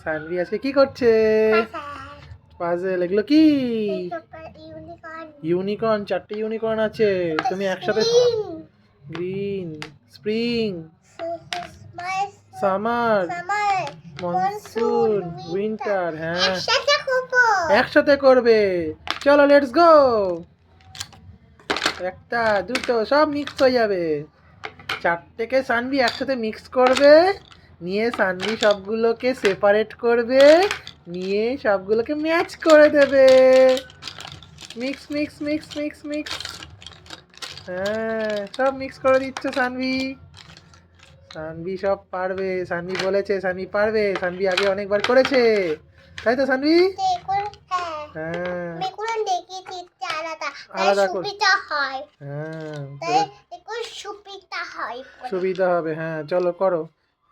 সানভি আজকে কি করছে? পাজল। এগুলো কি? ইউনিকর্ন। 4টে ইউনিকর্ন আছে। তুমি একসাথে green, spring, summer, monsoon, winter. হ্যাঁ, একসাথে করবে। চলো লেটস গো। একটা দুটো সব মিক্স হয়ে যাবে। 4টেকে সানভি একসাথে মিক্স করবে, নিয়ে সানভি সবগুলোকে সেপারেট করবে, নিয়ে সবগুলোকে ম্যাচ করে দেবে। Mix mix mix mix mix. হ্যাঁ, সব মিক্স করে দিচ্ছে সানভি। সানভি সব পারবে। সানভি বলেছে সানভি পারবে। সানভি আগে অনেকবার করেছে, তাই তো সানভি? হ্যাঁ, আলাদা সুবিধা হয়। হ্যাঁ, সুবিধা হবে। হ্যাঁ, চলো করো।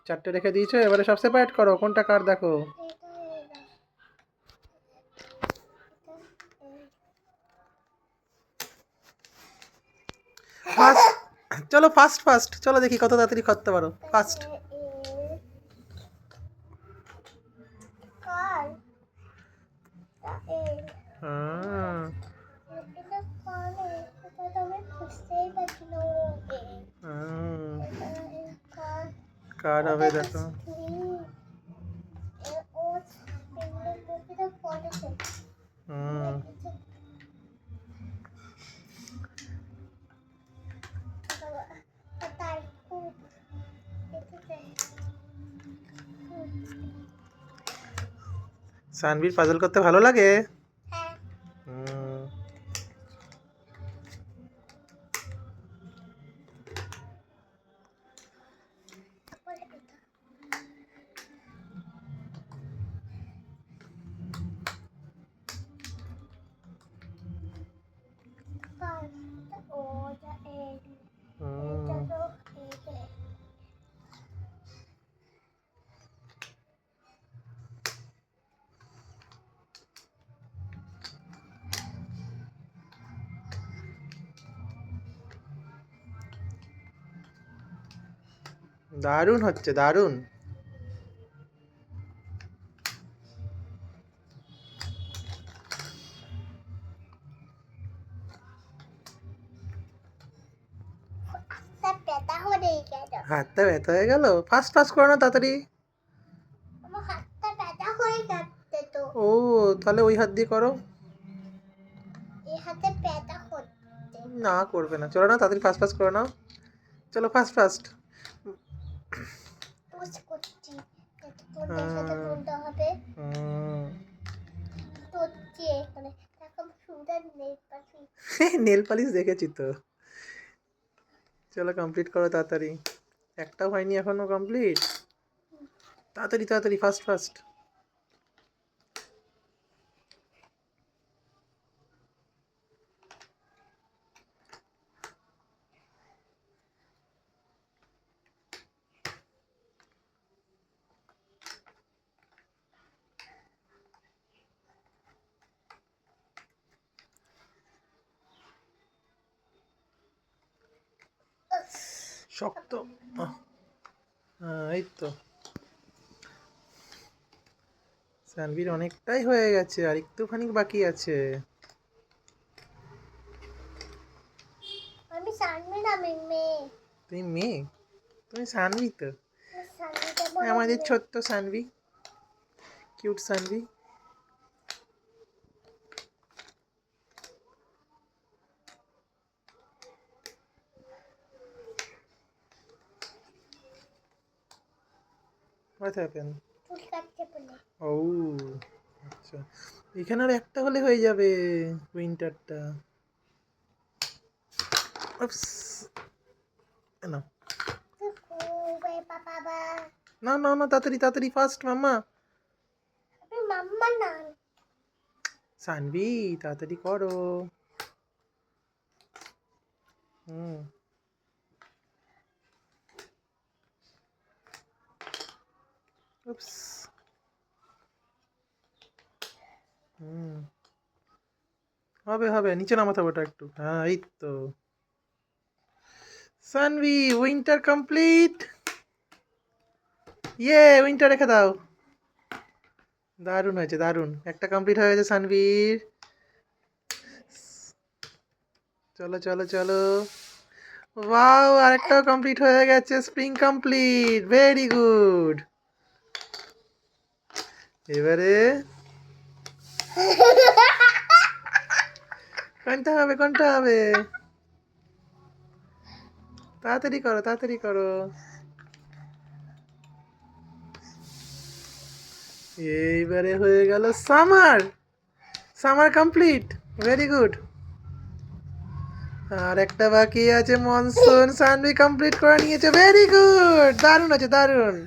4টে রেখে দিয়েছো, এবারে সব সেপারেট করো। কোনটা কার দেখো। ফার্স্ট, চলো ফার্স্ট ফার্স্ট। চলো দেখি কত তাড়াতাড়ি করতে পারো। ফার্স্ট। কার হবে দেখো। সানভির পাজল করতে ভালো লাগে। দারুণ হচ্ছে, দারুণ। হাতটা ব্যথা হয়ে গেল। ফাস্ট ফাস্ট করো না তাড়াতাড়ি। ও, তাহলে ওই হাত দিয়ে করো। না, করবে না। চলো না তাড়াতাড়ি ফাস্ট ফাস্ট করে নাও। চলো ফাস্ট ফাস্ট। নেল পালিশ দেখেছি তো। চলো কমপ্লিট করো তাড়াতাড়ি। একটাও হয়নি এখনো কমপ্লিট। তাড়াতাড়ি তাড়াতাড়ি, ফাস্ট ফাস্ট। শক্ত। এই তো সানভির অনেকটাই হয়ে গেছে, আর একটুখানি বাকি আছে। আমি সানভি না, আমি মেয়ে। তুমি মেয়ে? তুমি সানভি তো। আমাদের ছোট্ট Sanvi, cute Sanvi. What happened? ও আচ্ছা, এখানে আর একটা হলে হয়ে যাবে উইন্টারটা। না না না না, তাড়াতাড়ি তাড়াতাড়ি, ফাস্ট মাম্মা। সানভি তাড়াতাড়ি করো। হুম, উপস। হুম, হবে হবে, নিচে নামাতে হবে ওটা একটু। হ্যাঁ, এই তো সানভি, উইন্টার কমপ্লিট। ইয়ে, উইন্টার রেখে দাও। দারুণ হয়েছে, দারুণ। একটা কমপ্লিট হয়ে গেছে সানভীর। চলো চলো চলো। ওয়াও, আরেকটাও কমপ্লিট হয়ে গেছে। Spring complete, very good. এবারে কোনটা হবে, কোনটা হবে? তাড়াতাড়ি করো, তাড়াতাড়ি করো। এইবারে হয়ে গেল summer. Summer complete, very good. আর একটা বাকি আছে মনসুন। সানভি কমপ্লিট করে নিয়েছে, ভেরি গুড। দারুণ আছে, দারুণ।